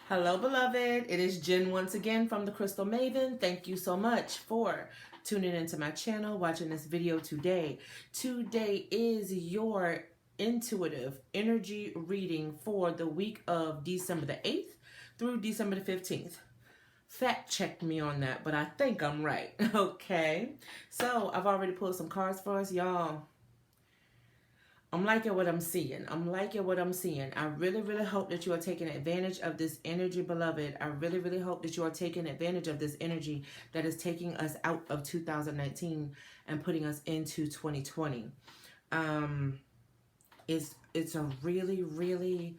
Hello, beloved. It is Jen once again from the Crystal Maven. Thank you so much for tuning into my channel, watching this video today. Today is your intuitive energy reading for the week of December the 8th through December the 15th. Fact check me on that, but I think I'm right. Okay. So I've already pulled some cards for us, y'all. I'm liking what I'm seeing. I'm liking what I'm seeing. I really, really hope that you are taking advantage of this energy, beloved. I really, really hope that you are taking advantage of this energy that is taking us out of 2019 and putting us into 2020. It's a really, really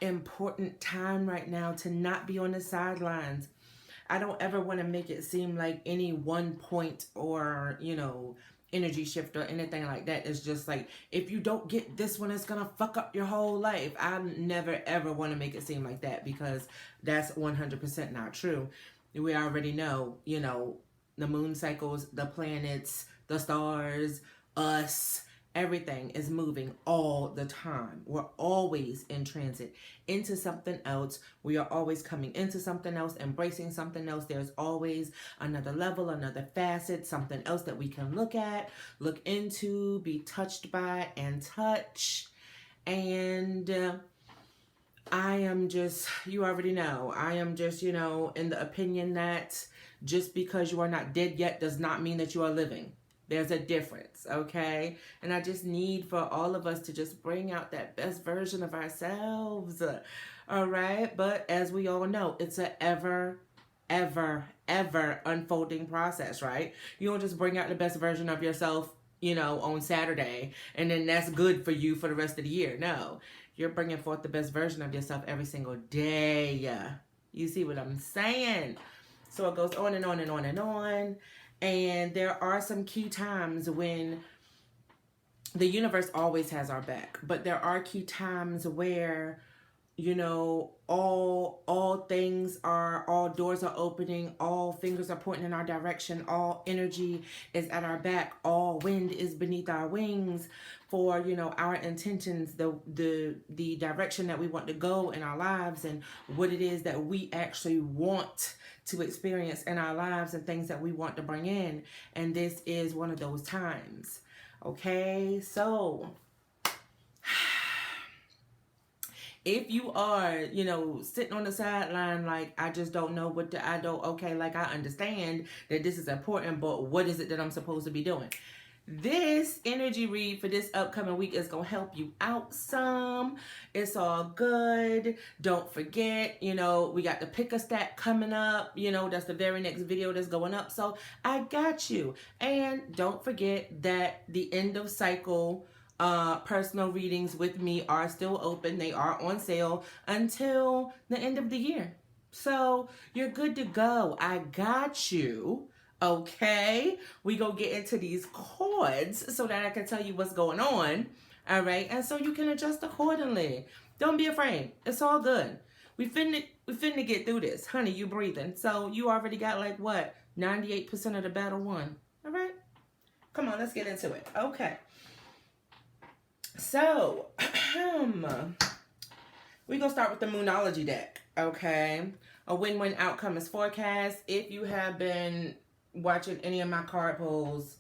important time right now to not be on the sidelines. I don't ever want to make it seem like any one point or, energy shift or anything like that. It's just like, if you don't get this one, it's gonna fuck up your whole life. I never ever want to make it seem like that, because that's 100% not true. We already know, the moon cycles, the planets, the stars, us, everything is moving all the time. We're always in transit into something else. We are always coming into something else, embracing something else. There's always another level, another facet, something else that we can look at, look into, be touched by, and touch. And I am just, you already know, I am just, in the opinion that just because you are not dead yet does not mean that you are living. There's a difference, okay? And I just need for all of us to just bring out that best version of ourselves, all right? But as we all know, it's a ever unfolding process, right? You don't just bring out the best version of yourself, on Saturday, and then that's good for you for the rest of the year. No, you're bringing forth the best version of yourself every single day. You see what I'm saying? So it goes on and on and on and on. And there are some key times when the universe always has our back, but there are key times where, all things are, all doors are opening, all fingers are pointing in our direction, all energy is at our back, all wind is beneath our wings for, our intentions, the direction that we want to go in our lives, and what it is that we actually want to experience in our lives, and things that we want to bring in. And this is one of those times. Okay, so if you are, sitting on the sideline, like, I just don't know what to, okay, like, I understand that this is important, but what is it that I'm supposed to be doing? This energy read for this upcoming week is going to help you out some. It's all good. Don't forget, we got the pick a stack coming up. That's the very next video that's going up. So I got you. And don't forget that the end of cycle personal readings with me are still open. They are on sale until the end of the year. So you're good to go. I got you. Okay, we go get into these chords so that I can tell you what's going on. All right, and so you can adjust accordingly. Don't be afraid. It's all good. We finna get through this, honey. You breathing? So you already got, like, what, 98% of the battle won. All right, come on, let's get into it. Okay. So, we're going to start with the Moonology deck, okay? A win-win outcome is forecast. If you have been watching any of my card pulls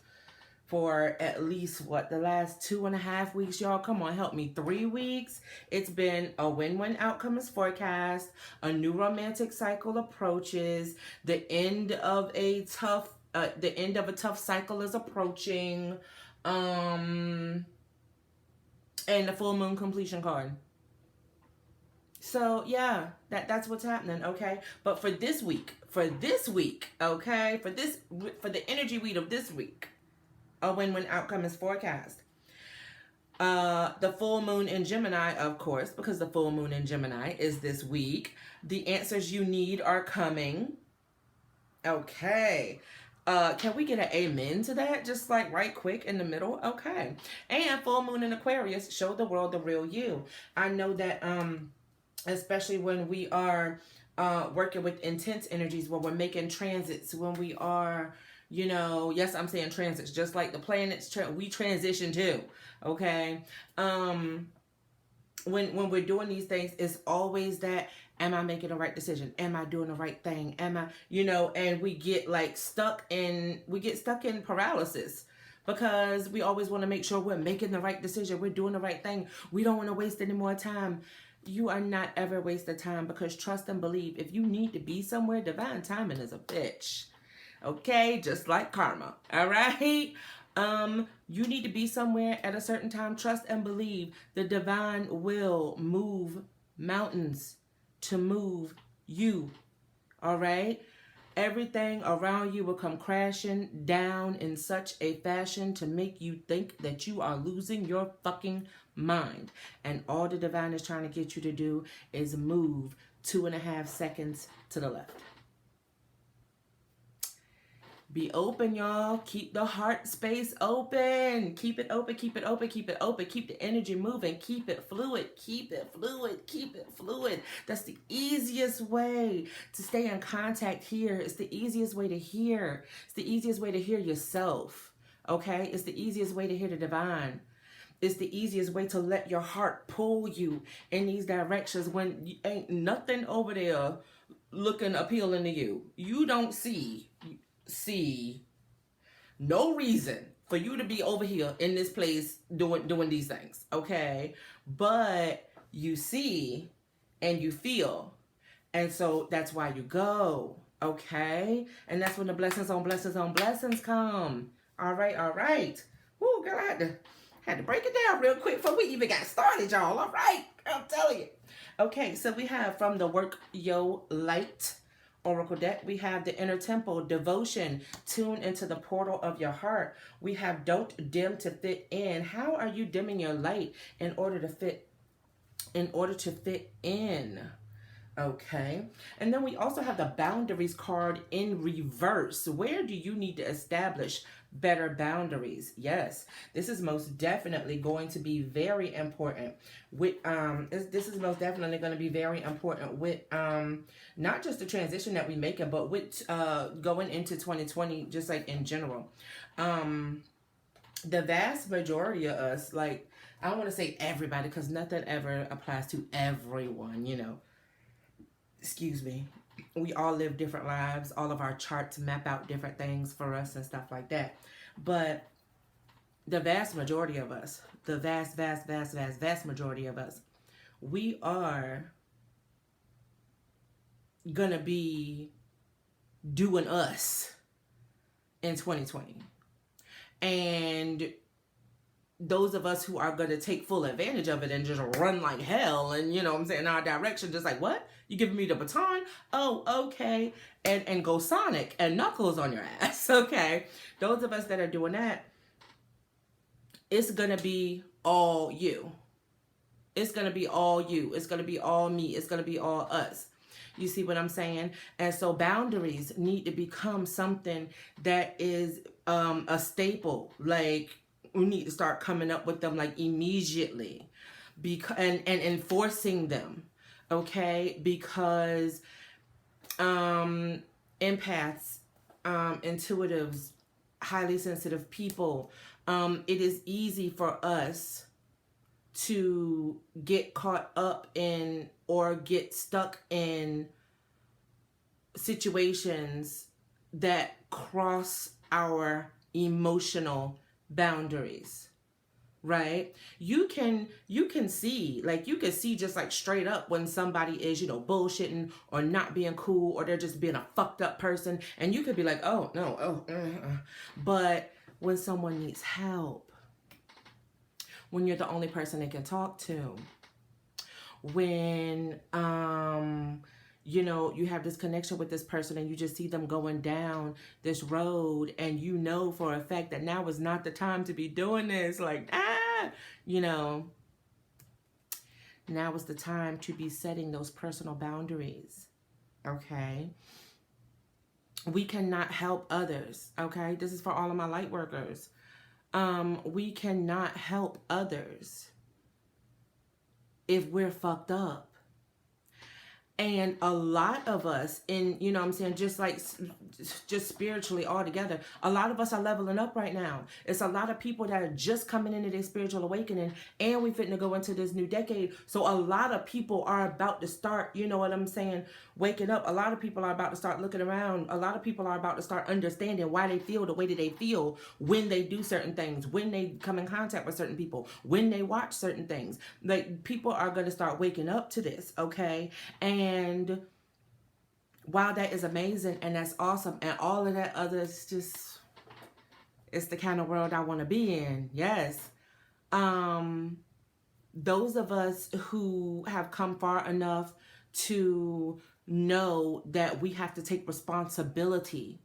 for at least, the last 2.5 weeks, y'all, come on, help me, 3 weeks. It's been a win-win outcome is forecast. A new romantic cycle approaches. The end of a tough cycle is approaching. And the full moon completion card. So yeah, that's what's happening, okay? But for this week, okay, for the energy read of this week, a win-win outcome is forecast. The full moon in Gemini, of course, because the full moon in Gemini is this week. The answers you need are coming. Okay. Can we get an amen to that? Just like right quick in the middle. Okay. And full moon in Aquarius, show the world the real you. I know that especially when we are working with intense energies, when we're making transits, when we are, yes, I'm saying transits, just like the planets, we transition too. Okay. when we're doing these things, it's always that, am I making the right decision? Am I doing the right thing? Am I, and we get like stuck in paralysis because we always want to make sure we're making the right decision. We're doing the right thing. We don't want to waste any more time. You are not ever wasting time, because trust and believe, if you need to be somewhere, divine timing is a bitch. Okay, just like karma. All right. You need to be somewhere at a certain time. Trust and believe the divine will move mountains to move you. All right. Everything around you will come crashing down in such a fashion to make you think that you are losing your fucking mind. And all the divine is trying to get you to do is move 2.5 seconds to the left. Be open, y'all. Keep the heart space open. Keep it open, keep it open, keep it open. Keep the energy moving. Keep it fluid, keep it fluid, keep it fluid. That's the easiest way to stay in contact here. It's the easiest way to hear. It's the easiest way to hear yourself, okay? It's the easiest way to hear the divine. It's the easiest way to let your heart pull you in these directions when ain't nothing over there looking appealing to you. You don't see no reason for you to be over here in this place doing these things, okay? But you see and you feel, and so that's why you go, okay? And that's when the blessings on blessings on blessings come. All right. Woo, girl, I had to break it down real quick before we even got started, y'all. All right, I'm telling you. Okay, so we have from the Work Yo Light Oracle deck, we have the Inner Temple, Devotion, Tune into the portal of your heart. We have Don't dim to fit in. How are you dimming your light in order to fit in? Okay. And then we also have the Boundaries card in reverse. Where do you need to establish better boundaries? Yes, this is most definitely going to be very important with this is most definitely going to be very important with not just the transition that we making, but with going into 2020, just like in general. The vast majority of us, like, I don't want to say everybody, because nothing ever applies to everyone, excuse me. We all live different lives. All of our charts map out different things for us and stuff like that. But the vast majority of us, the vast majority of us, we are gonna be doing us in 2020. And those of us who are going to take full advantage of it and just run like hell and, what I'm saying, in our direction, just like, what? You giving me the baton? Oh, okay. And go Sonic and Knuckles on your ass, okay? Those of us that are doing that, it's going to be all you. It's going to be all you. It's going to be all me. It's going to be all us. You see what I'm saying? And so boundaries need to become something that is a staple. Like, we need to start coming up with them like immediately, and enforcing them, okay? Because empaths, intuitives, highly sensitive people, it is easy for us to get caught up in or get stuck in situations that cross our emotional boundaries, right? You can see, like, you can see just like straight up when somebody is, bullshitting or not being cool, or they're just being a fucked up person, and you could be like, oh no, but when someone needs help, when you're the only person they can talk to, when you have this connection with this person and you just see them going down this road, and for a fact that now is not the time to be doing this, like, now is the time to be setting those personal boundaries, okay? We cannot help others, okay? This is for all of my light workers. We cannot help others if we're fucked up. And a lot of us in, you know what I'm saying, just spiritually all together, a lot of us are leveling up right now. It's a lot of people that are just coming into their spiritual awakening, and we fitting to go into this new decade. So a lot of people are about to start, you know what I'm saying, waking up. A lot of people are about to start looking around. A lot of people are about to start understanding why they feel the way that they feel when they do certain things, when they come in contact with certain people, when they watch certain things. Like, people are going to start waking up to this, okay? And while that is amazing and that's awesome and all of that other is just, it's the kind of world I want to be in. Yes. Those of us who have come far enough to know that we have to take responsibility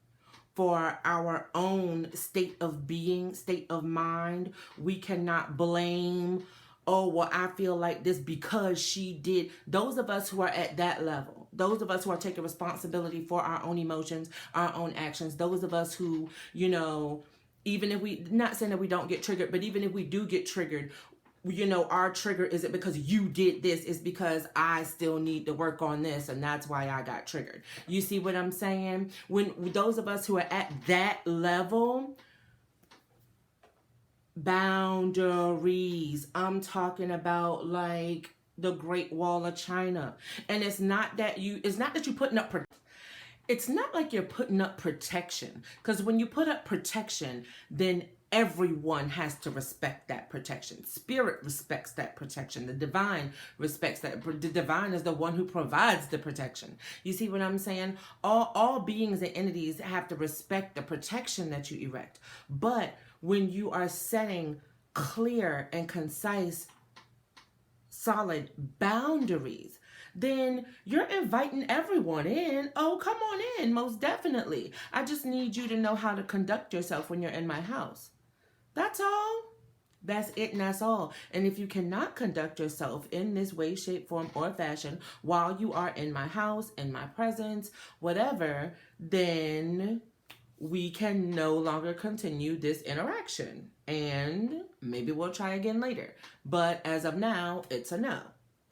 for our own state of being, state of mind. We cannot blame, oh, well, I feel like this because she did. Those of us who are at that level, those of us who are taking responsibility for our own emotions, our own actions, those of us who, you know, even if we, not saying that we don't get triggered, but even if we do get triggered, you know, our trigger isn't because you did this, it's because I still need to work on this, and that's why I got triggered. You see what I'm saying? When those of us who are at that level, boundaries. I'm talking about like the Great Wall of China. And it's not that you're putting up it's not like you're putting up protection, because when you put up protection, then everyone has to respect that protection. Spirit respects that protection. The divine respects that. The divine is the one who provides the protection. You see what I'm saying? All beings and entities have to respect the protection that you erect. But when you are setting clear and concise, solid boundaries, then you're inviting everyone in. Oh, come on in, most definitely. I just need you to know how to conduct yourself when you're in my house. That's all. That's it, and that's all. And if you cannot conduct yourself in this way, shape, form, or fashion while you are in my house, in my presence, whatever, then we can no longer continue this interaction. And maybe we'll try again later. But as of now, it's a no.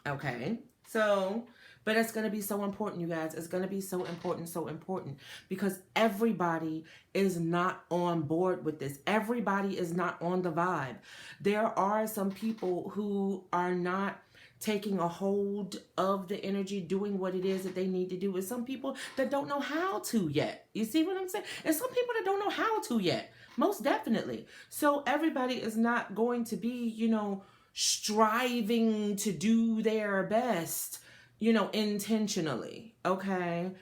Okay? So, but it's going to be so important, you guys. It's going to be so important, because everybody is not on board with this. Everybody is not on the vibe. There are some people who are not taking a hold of the energy, doing what it is that they need to do. And some people that don't know how to yet. You see what I'm saying? And some people that don't know how to yet. Most definitely. So everybody is not going to be, you know, striving to do their best, you know, intentionally, okay?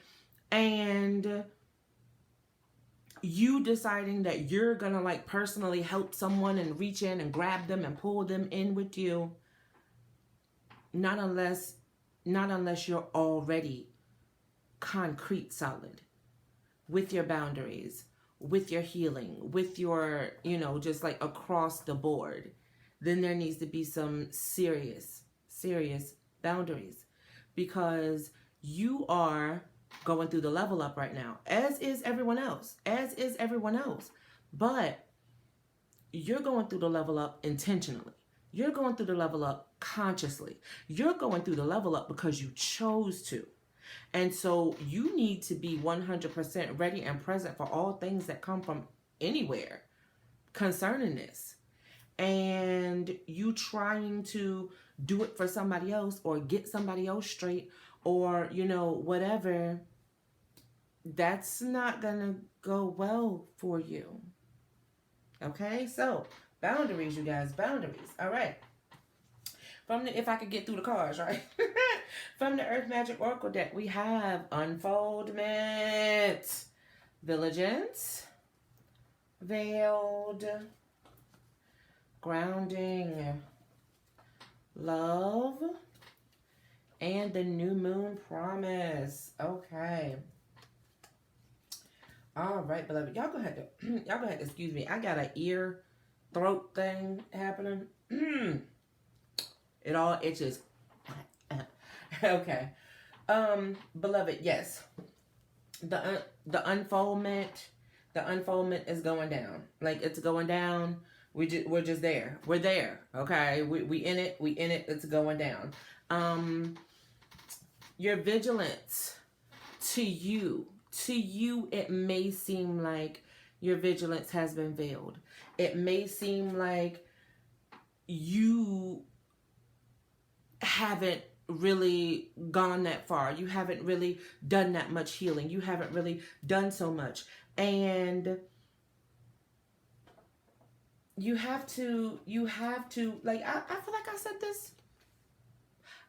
And you deciding that you're gonna like personally help someone and reach in and grab them and pull them in with you, not unless you're already concrete solid with your boundaries, with your healing, with your, you know, just like across the board. Then there needs to be some serious boundaries, because you are going through the level up right now, as is everyone else, but you're going through the level up intentionally. You're going through the level up consciously. You're going through the level up because you chose to. And so you need to be 100% ready and present for all things that come from anywhere concerning this. And you trying to do it for somebody else or get somebody else straight or, you know, whatever, that's not gonna go well for you. Okay, so boundaries, you guys, boundaries. All right. From the, if I could get through the cards, right? From the Earth Magic Oracle deck, we have Unfoldment, Vigilance, Veiled, Grounding, Love, and the New Moon Promise. Okay. All right, beloved. Y'all go ahead. Y'all go ahead. Excuse me. I got an ear, throat thing happening. It all itches. Okay. Beloved, yes. The unfoldment is going down. Like, it's going down. We're just there. We're there. Okay. We in it. It's going down. Your vigilance to you, it may seem like your vigilance has been veiled. It may seem like you haven't really gone that far. You haven't really done that much healing. You haven't really done so much. And you have to, like, I feel like I said this.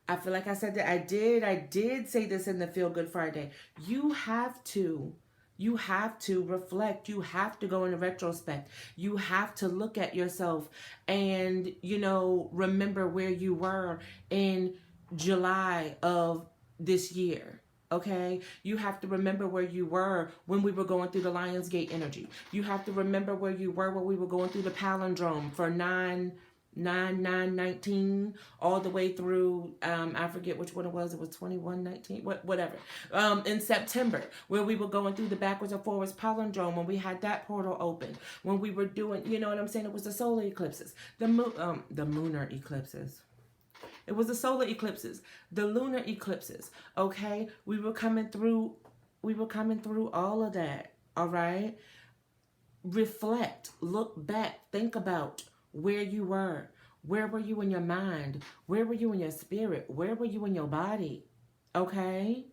I feel like I said that. I did say this in the Feel Good Friday. You have to reflect. You have to go into retrospect. You have to look at yourself and, remember where you were in July of this year. Okay? You have to remember where you were when we were going through the Lionsgate energy. You have to remember where you were when we were going through the palindrome for 9/9/19 all the way through I forget which one it was 21/19 whatever in September, where we were going through the backwards and forwards palindrome, when we had that portal open, when we were doing, you know what I'm saying, it was the solar eclipses, the lunar eclipses. It was the solar eclipses, the lunar eclipses. Okay, we were coming through all of that. All right, reflect, look back, think about where you were. Where were you in your mind? Where were you in your spirit? Where were you in your body? Okay?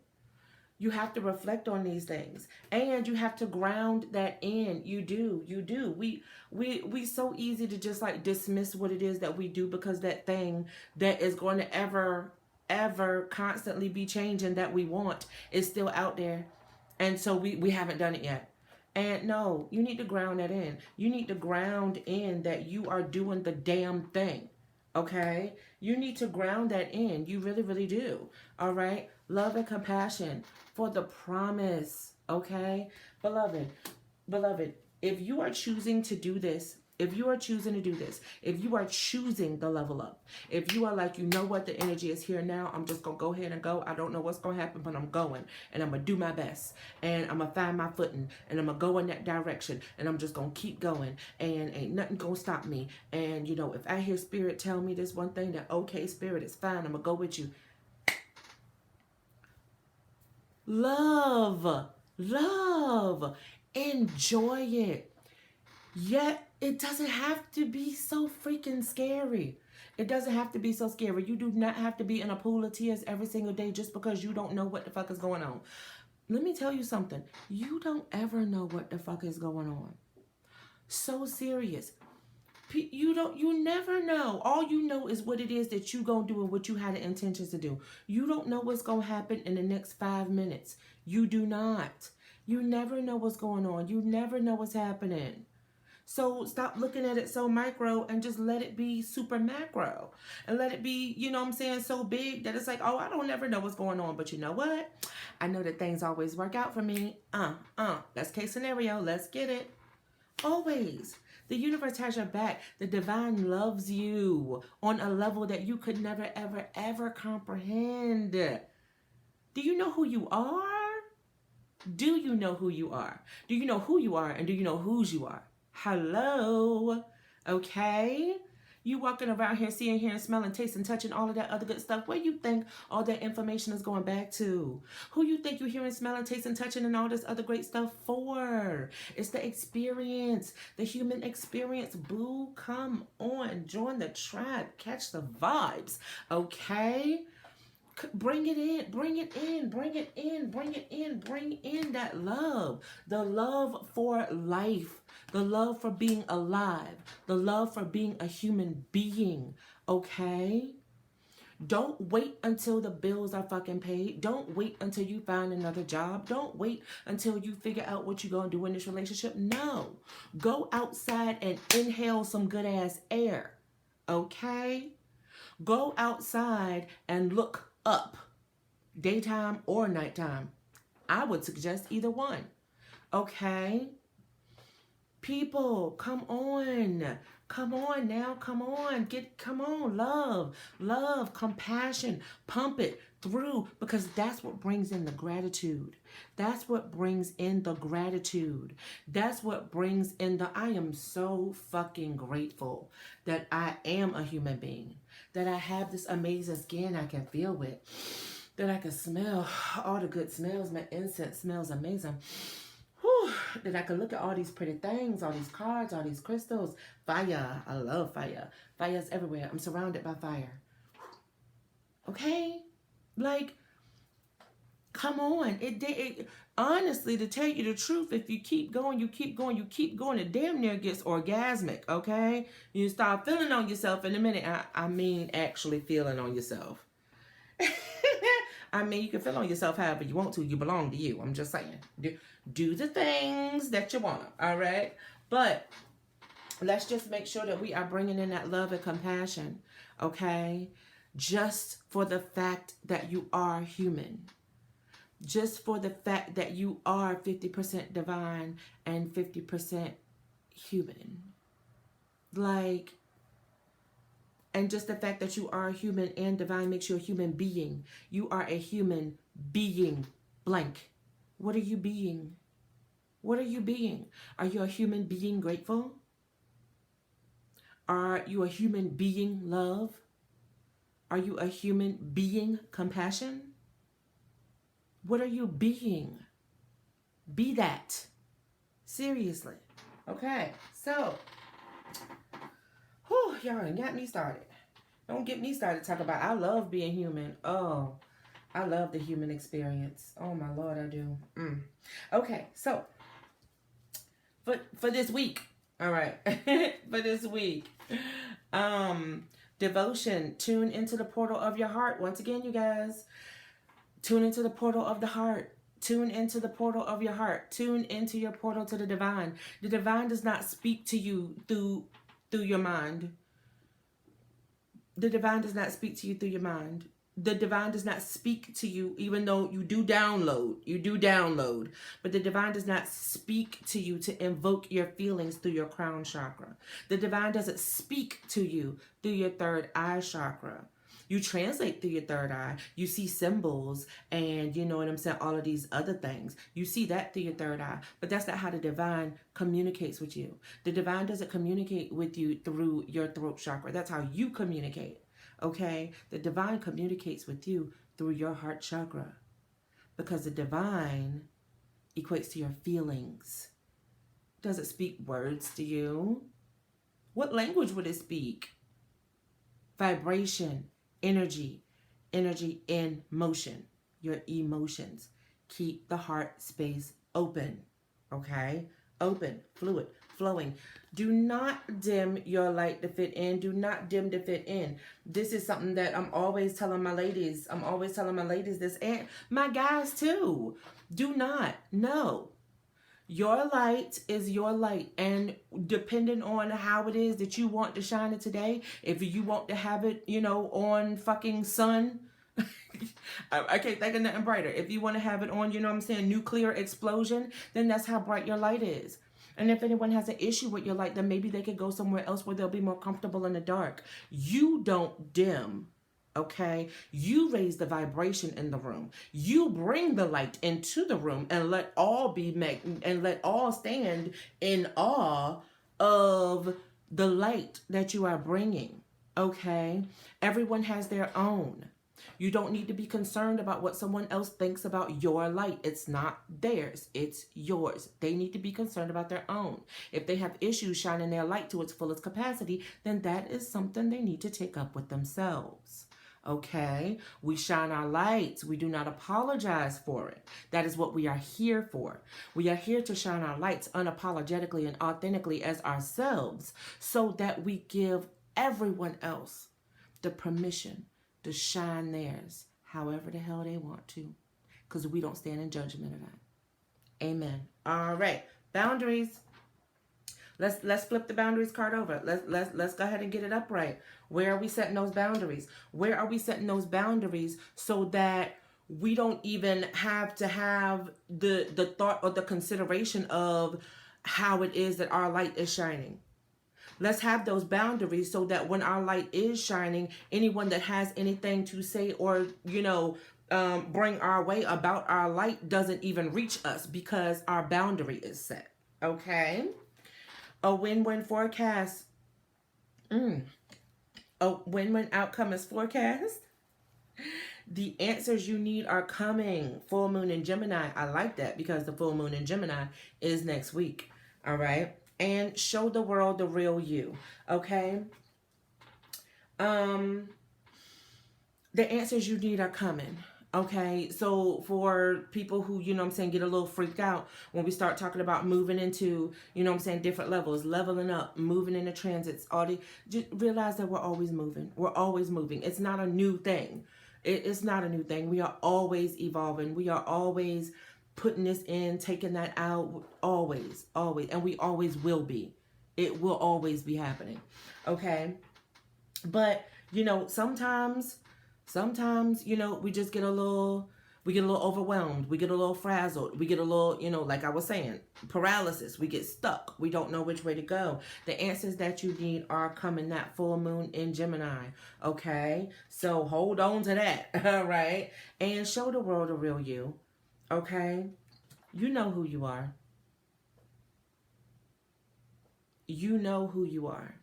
You have to reflect on these things. And you have to ground that in. You do. We so easy to just like dismiss what it is that we do, because that thing that is going to ever constantly be changing that we want is still out there. And so we haven't done it yet. And no, you need to ground that in. You need to ground in that you are doing the damn thing. Okay? You need to ground that in. You really, really do. All right? Love and compassion for the promise. Okay? Beloved, if you are choosing to do this, if you are choosing the level up, if you are like, you know what, the energy is here now, I'm just going to go ahead and go. I don't know what's going to happen, but I'm going, and I'm going to do my best, and I'm going to find my footing, and I'm going to go in that direction, and I'm just going to keep going, and ain't nothing going to stop me. And, if I hear spirit tell me this one thing, that, okay, spirit, it's fine, I'm going to go with you. Love, enjoy it. Yet, it doesn't have to be so freaking scary. It doesn't have to be so scary. You do not have to be in a pool of tears every single day just because you don't know what the fuck is going on. Let me tell you something. You don't ever know what the fuck is going on. So serious. You never know. All you know is what it is that you gonna do and what you had the intentions to do. You don't know what's gonna happen in the next 5 minutes. You do not. You never know what's going on. You never know what's happening. So stop looking at it so micro and just let it be super macro. And let it be, so big that it's like, oh, I don't never know what's going on. But you know what? I know that things always work out for me. That's case scenario. Let's get it. Always. The universe has your back. The divine loves you on a level that you could never, ever, ever comprehend. Do you know who you are? Do you know who you are? Do you know who you are, and do you know whose you are? Hello? Okay? You walking around here seeing, hearing, smelling, tasting, touching, all of that other good stuff. Where you think all that information is going back to? Who you think you're hearing, smelling, tasting, touching, and all this other great stuff for? It's the experience. The human experience. Boo, come on. Join the tribe. Catch the vibes. Okay? Bring it in, bring it in, bring it in, bring it in, bring in that love. The love for life, the love for being alive, the love for being a human being, okay? Don't wait until the bills are fucking paid. Don't wait until you find another job. Don't wait until you figure out what you're going to do in this relationship. No. Go outside and inhale some good ass air, okay? Go outside and look up, daytime or nighttime. I would suggest either one. Okay? People, come on. Come on now, come on. Come on, love, compassion. Pump it through, because that's what brings in the gratitude. That's what brings in the gratitude. That's what brings in the, I am so fucking grateful that I am a human being, that I have this amazing skin I can feel with. That I can smell all the good smells. My incense smells amazing. Whew, that I can look at all these pretty things, all these cards, all these crystals. Fire. I love fire. Fire's everywhere. I'm surrounded by fire. Okay? Like, come on. It honestly, to tell you the truth, if you keep going, you keep going, you keep going, it damn near gets orgasmic, okay? You start feeling on yourself in a minute. I mean actually feeling on yourself. I mean, you can feel on yourself however you want to. You belong to you. I'm just saying. Do the things that you want to, all right? But let's just make sure that we are bringing in that love and compassion, okay? Just for the fact that you are human. Just for the fact that you are 50% divine and 50% human. Like, and just the fact that you are human and divine makes you a human being. You are a human being, blank. What are you being? What are you being? Are you a human being grateful? Are you a human being love? Are you a human being compassion? What are you being? Be that. Seriously. Okay, so, whew, y'all got me started. Don't get me started talking about I love being human. Oh, I love the human experience. Oh my Lord, I do. Okay, so for this week, all right, for this week, devotion, tune into the portal of your heart. Once again, you guys, tune into the portal of the heart. Tune into the portal of your heart. Tune into your portal to the divine. The divine does not speak to you through your mind. The divine does not speak to you through your mind. The divine does not speak to you, even though you do download. You do download. But the divine does not speak to you to invoke your feelings through your crown chakra. The divine doesn't speak to you through your third eye chakra. You translate through your third eye. You see symbols and you know what I'm saying, all of these other things. You see that through your third eye. But that's not how the divine communicates with you. The divine doesn't communicate with you through your throat chakra. That's how you communicate. Okay? The divine communicates with you through your heart chakra. Because the divine equates to your feelings. Does it speak words to you? What language would it speak? Vibration. Energy in motion, your emotions. Keep the heart space open, okay? Open, fluid, flowing. Do not dim your light to fit in. Do not dim to fit in. This is something that I'm always telling my ladies. I'm always telling my ladies this, and my guys too. Do not, no. Your light is your light, and depending on how it is that you want to shine it today, if you want to have it, you know, on fucking sun, I can't think of nothing brighter. If you want to have it on, you know what I'm saying, nuclear explosion, then that's how bright your light is. And if anyone has an issue with your light, then maybe they could go somewhere else where they'll be more comfortable in the dark. You don't dim. Okay, you raise the vibration in the room. You bring the light into the room and let all let all stand in awe of the light that you are bringing. Okay, everyone has their own. You don't need to be concerned about what someone else thinks about your light. It's not theirs, it's yours. They need to be concerned about their own. If they have issues shining their light to its fullest capacity, then that is something they need to take up with themselves. Okay, we shine our lights. We do not apologize for it. That is what we are here for. We are here to shine our lights unapologetically and authentically as ourselves, so that we give everyone else the permission to shine theirs however the hell they want to, because we don't stand in judgment of that. Amen. All right, boundaries. Let's flip the boundaries card over. Let's go ahead and get it upright. Where are we setting those boundaries? Where are we setting those boundaries so that we don't even have to have the thought or the consideration of how it is that our light is shining? Let's have those boundaries so that when our light is shining, anyone that has anything to say or, you know, bring our way about our light doesn't even reach us because our boundary is set. Okay? A win-win forecast. A win-win outcome is forecast. The answers you need are coming. Full moon in Gemini. I like that because the full moon in Gemini is next week. All right. And show the world the real you. Okay. The answers you need are coming. Okay, so for people who, you know what I'm saying, get a little freaked out when we start talking about moving into, you know what I'm saying, different levels, leveling up, moving into transits, all the, just realize that we're always moving. We're always moving. It's not a new thing. It's not a new thing. We are always evolving. We are always putting this in, taking that out, always, always. And we always will be. It will always be happening. Okay? But, you know, sometimes, you know, we just get a little, overwhelmed. We get a little frazzled. We get a little, you know, like I was saying, paralysis. We get stuck. We don't know which way to go. The answers that you need are coming that full moon in Gemini. Okay? So hold on to that. All right? And show the world the real you. Okay? You know who you are. You know who you are.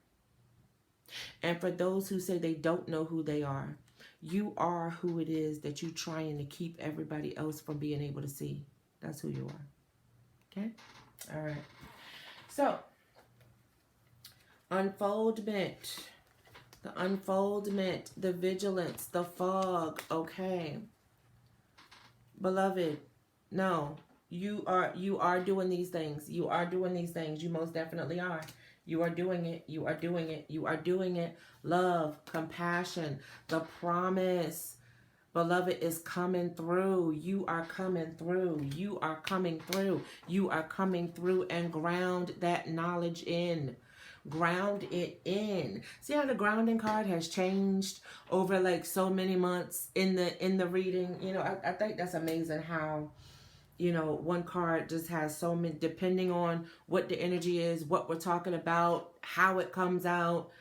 And for those who say they don't know who they are, you are who it is that you're trying to keep everybody else from being able to see. That's who you are. Okay? All right. So, unfoldment. The unfoldment. The vigilance. The fog. Okay. Beloved, no. You are doing these things. You are doing these things. You most definitely are. You are doing it. You are doing it. You are doing it. Love, compassion, the promise, beloved, is coming through. You are coming through. You are coming through. You are coming through, and ground that knowledge in. Ground it in. See how the grounding card has changed over like so many months in the reading? You know, I think that's amazing how, you know, one card just has so many, depending on what the energy is, what we're talking about, how it comes out.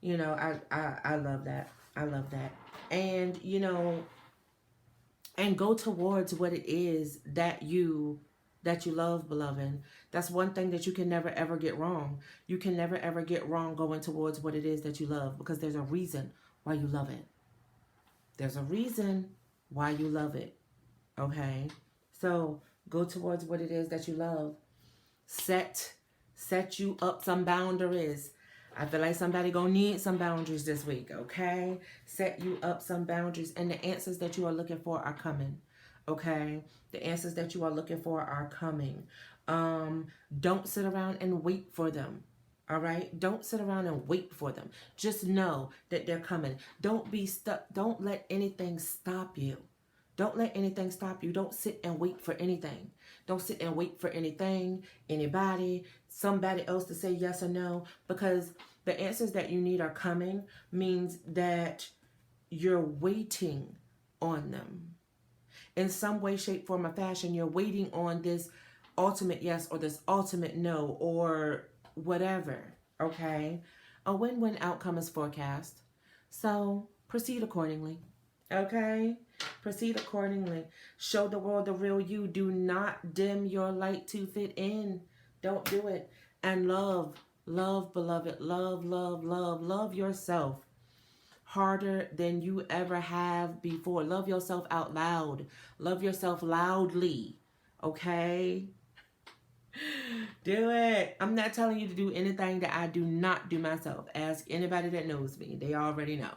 You know, I love that. I love that. And, you know, and go towards what it is that you love, beloved. That's one thing that you can never, ever get wrong. You can never, ever get wrong going towards what it is that you love, because there's a reason why you love it. There's a reason why you love it. Okay? So go towards what it is that you love. Set you up some boundaries. I feel like somebody gonna need some boundaries this week, okay? Set you up some boundaries, and the answers that you are looking for are coming, okay? The answers that you are looking for are coming. Don't sit around and wait for them, all right? Don't sit around and wait for them. Just know that they're coming. Don't be stuck. Don't let anything stop you. Don't let anything stop you. Don't sit and wait for anything. Don't sit and wait for anything, anybody, somebody else to say yes or no, because the answers that you need are coming means that you're waiting on them. In some way, shape, form, or fashion, you're waiting on this ultimate yes or this ultimate no or whatever, okay? A win-win outcome is forecast. So proceed accordingly, okay? Proceed accordingly. Show the world the real you. Do not dim your light to fit in. Don't do it. And love, beloved. Love yourself harder than you ever have before. Love yourself out loud. Love yourself loudly. Okay? Do it. I'm not telling you to do anything that I do not do myself. Ask anybody that knows me. They already know.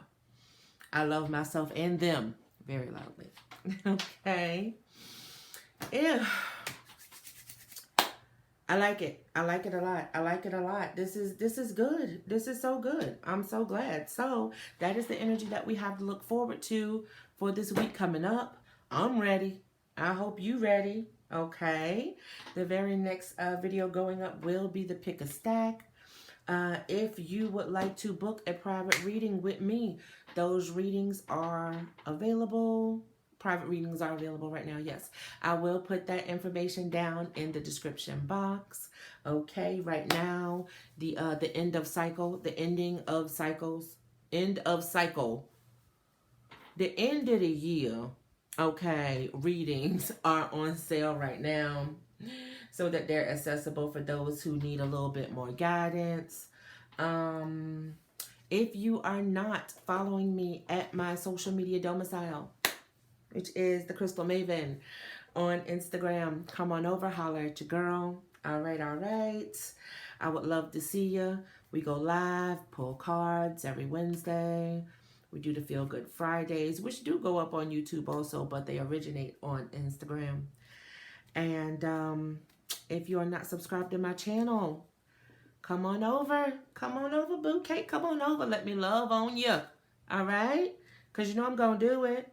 I love myself and them very loudly. Okay. Yeah. I like it. I like it a lot. I like it a lot. This is good. This is so good. I'm so glad. So that is the energy that we have to look forward to for this week coming up. I'm ready. I hope you ready. Okay. The very next video going up will be the pick a stack. If you would like to book a private reading with me, those readings are available. Private readings are available right now, yes. I will put that information down in the description box. Okay, right now, the end of cycle, the ending of cycles, end of cycle, the end of the year, okay, readings are on sale right now, so that they're accessible for those who need a little bit more guidance. If you are not following me at my social media domicile, which is the Crystal Maven on Instagram. Come on over, holler at your girl. All right, all right. I would love to see you. We go live, pull cards every Wednesday. We do the Feel Good Fridays, which do go up on YouTube also, but they originate on Instagram. And if you are not subscribed to my channel, come on over. Come on over, boo cake. Come on over. Let me love on you. All right? Because you know I'm going to do it.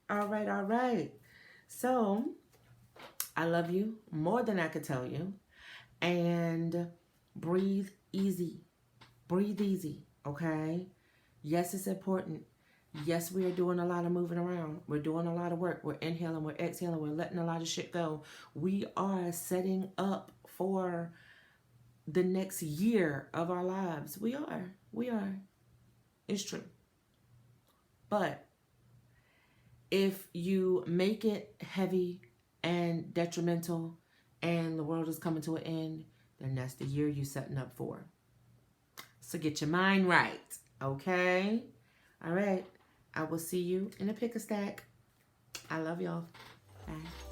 All right, all right. So, I love you more than I could tell you. And breathe easy. Breathe easy, okay? Yes, it's important. Yes, we are doing a lot of moving around. We're doing a lot of work. We're inhaling, we're exhaling, we're letting a lot of shit go. We are setting up for the next year of our lives. We are. We are. It's true. But if you make it heavy and detrimental and the world is coming to an end, then that's the year you're setting up for. So get your mind right, okay? All right. I will see you in a pick-a-stack. I love y'all. Bye.